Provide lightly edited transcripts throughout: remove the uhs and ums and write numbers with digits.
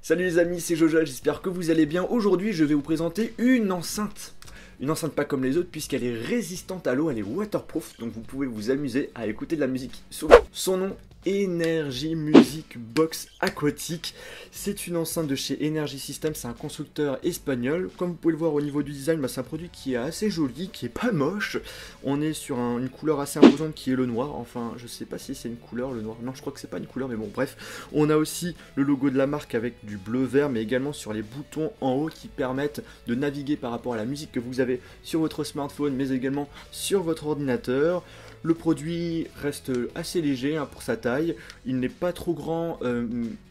Salut les amis, c'est Jojo, j'espère que vous allez bien. Aujourd'hui, je vais vous présenter une enceinte. Une enceinte pas comme les autres puisqu'elle est résistante à l'eau, elle est waterproof, donc vous pouvez vous amuser à écouter de la musique sous l'eau. Son nom, Energy Music Box Aquatique. C'est une enceinte de chez Energy System, c'est un constructeur espagnol. Comme vous pouvez le voir au niveau du design, c'est un produit qui est assez joli, qui est pas moche. On est sur une couleur assez imposante qui est le noir. Enfin, je sais pas si c'est une couleur le noir. Non, je crois que c'est pas une couleur, mais bon, bref. On a aussi le logo de la marque avec du bleu-vert, mais également sur les boutons en haut qui permettent de naviguer par rapport à la musique que vous avez sur votre smartphone, mais également sur votre ordinateur. Le produit reste assez léger pour sa taille, il n'est pas trop grand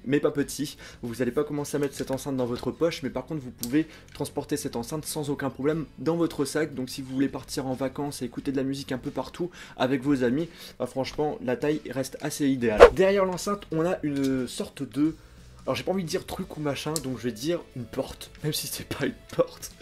mais pas petit. Vous n'allez pas commencer à mettre cette enceinte dans votre poche, mais par contre vous pouvez transporter cette enceinte sans aucun problème dans votre sac. Donc si vous voulez partir en vacances et écouter de la musique un peu partout avec vos amis, franchement la taille reste assez idéale. Derrière l'enceinte on a une sorte de... Alors j'ai pas envie de dire truc ou machin, donc je vais dire une porte, même si c'est pas une porte.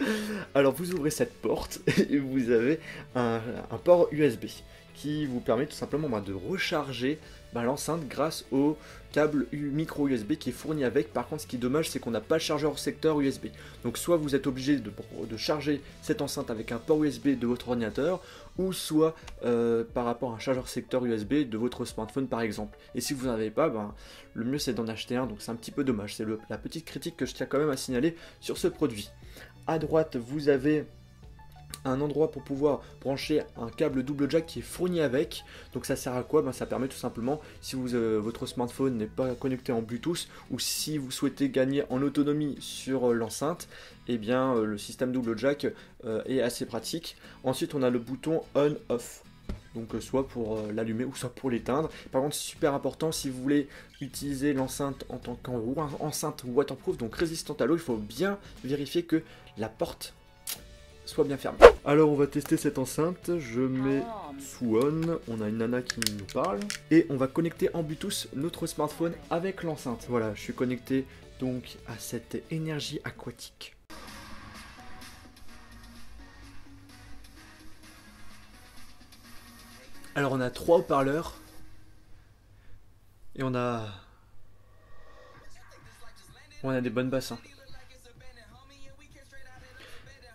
Alors vous ouvrez cette porte et vous avez un port USB qui vous permet tout simplement de recharger l'enceinte grâce au câble micro USB qui est fourni avec. Par contre, ce qui est dommage, c'est qu'on n'a pas le chargeur secteur USB. Donc soit vous êtes obligé de charger cette enceinte avec un port USB de votre ordinateur, ou soit par rapport à un chargeur secteur USB de votre smartphone par exemple. Et si vous n'en avez pas, le mieux c'est d'en acheter un, donc c'est un petit peu dommage. C'est la petite critique que je tiens quand même à signaler sur ce produit. À droite, vous avez un endroit pour pouvoir brancher un câble double jack qui est fourni avec. Donc ça sert à quoi? Ça permet tout simplement, si votre smartphone n'est pas connecté en Bluetooth, ou si vous souhaitez gagner en autonomie sur l'enceinte, et bien le système double jack est assez pratique. Ensuite on a le bouton on-off, donc soit pour l'allumer ou soit pour l'éteindre. Par contre c'est super important si vous voulez utiliser l'enceinte en tant qu'enceinte waterproof, donc résistante à l'eau, il faut bien vérifier que la porte soit bien fermé. Alors on va tester cette enceinte, je mets sous on a une nana qui nous parle, et on va connecter en Bluetooth notre smartphone avec l'enceinte. Voilà, je suis connecté donc à cette énergie aquatique. Alors on a 3 haut-parleurs, et on a des bonnes basses.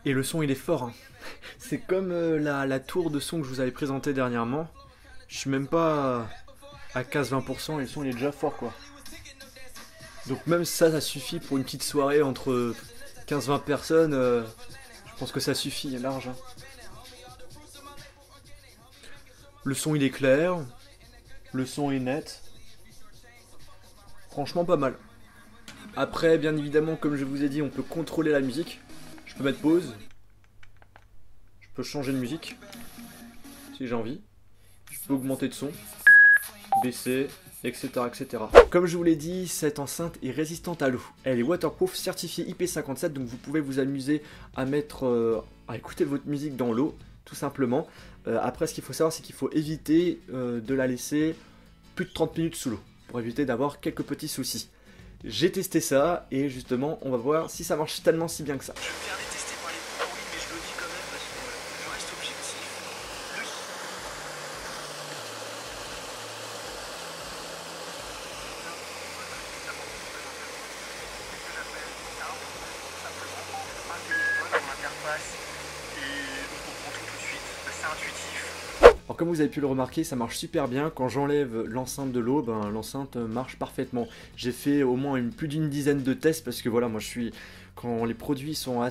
Et le son il est fort, hein. C'est comme la tour de son que je vous avais présenté dernièrement. Je suis même pas à 15-20% et le son il est déjà fort quoi. Donc même ça suffit pour une petite soirée entre 15-20 personnes. Je pense que ça suffit large, hein. Le son il est clair, le son est net. Franchement pas mal. Après bien évidemment comme je vous ai dit on peut contrôler la musique. Je peux mettre pause, je peux changer de musique si j'ai envie, je peux augmenter de son, baisser, etc., etc. Comme je vous l'ai dit, cette enceinte est résistante à l'eau. Elle est waterproof, certifiée IP57, donc vous pouvez vous amuser à à écouter votre musique dans l'eau, tout simplement. Après, ce qu'il faut savoir, c'est qu'il faut éviter de la laisser plus de 30 minutes sous l'eau, pour éviter d'avoir quelques petits soucis. J'ai testé ça et justement on va voir si ça marche tellement si bien que ça. Je vais me faire détester par les bruits, mais je le dis quand même parce que je reste objectif. C'est intuitif. Alors comme vous avez pu le remarquer, ça marche super bien. Quand j'enlève l'enceinte de l'eau, l'enceinte marche parfaitement. J'ai fait au moins plus d'une dizaine de tests parce que voilà, moi je suis... Quand les produits sont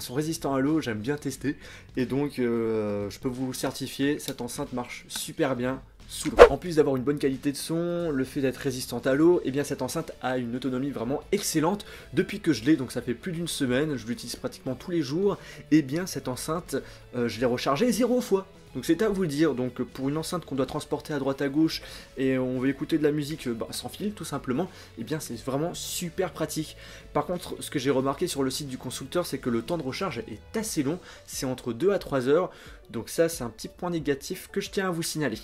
résistants à l'eau, j'aime bien tester. Et donc je peux vous certifier, cette enceinte marche super bien sous l'eau. En plus d'avoir une bonne qualité de son, le fait d'être résistante à l'eau, et bien cette enceinte a une autonomie vraiment excellente. Depuis que je l'ai, donc ça fait plus d'une semaine, je l'utilise pratiquement tous les jours, et bien cette enceinte, je l'ai rechargée 0 fois. Donc c'est à vous le dire, donc pour une enceinte qu'on doit transporter à droite à gauche et on veut écouter de la musique sans fil tout simplement, et bien c'est vraiment super pratique. Par contre, ce que j'ai remarqué sur le site du constructeur, c'est que le temps de recharge est assez long, c'est entre 2 à 3 heures, donc ça c'est un petit point négatif que je tiens à vous signaler.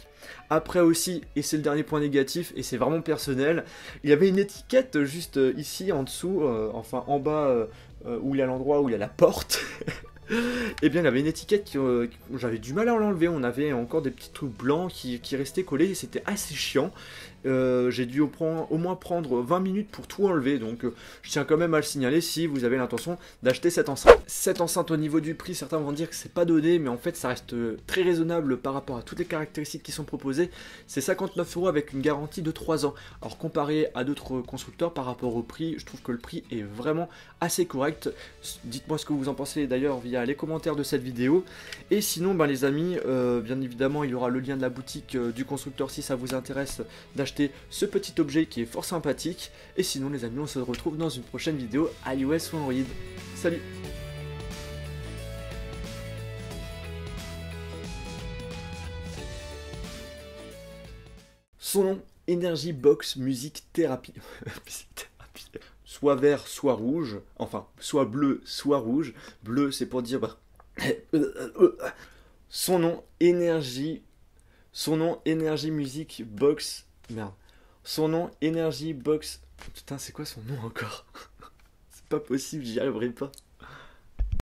Après aussi, et c'est le dernier point négatif, et c'est vraiment personnel, il y avait une étiquette juste ici en dessous, enfin en bas, où il y a l'endroit où il y a la porte. Et bien il y avait une étiquette j'avais du mal à l'enlever, on avait encore des petits trucs blancs qui restaient collés et c'était assez chiant. J'ai dû au moins prendre 20 minutes pour tout enlever, donc je tiens quand même à le signaler si vous avez l'intention d'acheter cette enceinte. Cette enceinte, au niveau du prix, certains vont dire que c'est pas donné, mais en fait ça reste très raisonnable par rapport à toutes les caractéristiques qui sont proposées. C'est 59 € avec une garantie de 3 ans. Alors comparé à d'autres constructeurs par rapport au prix, je trouve que le prix est vraiment assez correct. Dites-moi ce que vous en pensez d'ailleurs via les commentaires de cette vidéo. Et sinon les amis, bien évidemment il y aura le lien de la boutique du constructeur si ça vous intéresse d'acheter ce petit objet qui est fort sympathique. Et sinon les amis, on se retrouve dans une prochaine vidéo iOS ou Android. Salut! Son nom, Energy Box Music Therapy. Soit vert, soit rouge. Enfin, soit bleu, soit rouge. Bleu, c'est pour dire... Son nom, Energy Music Box... Merde. Son nom, Energy Box... Putain, c'est quoi son nom encore? C'est pas possible, j'y arriverai pas.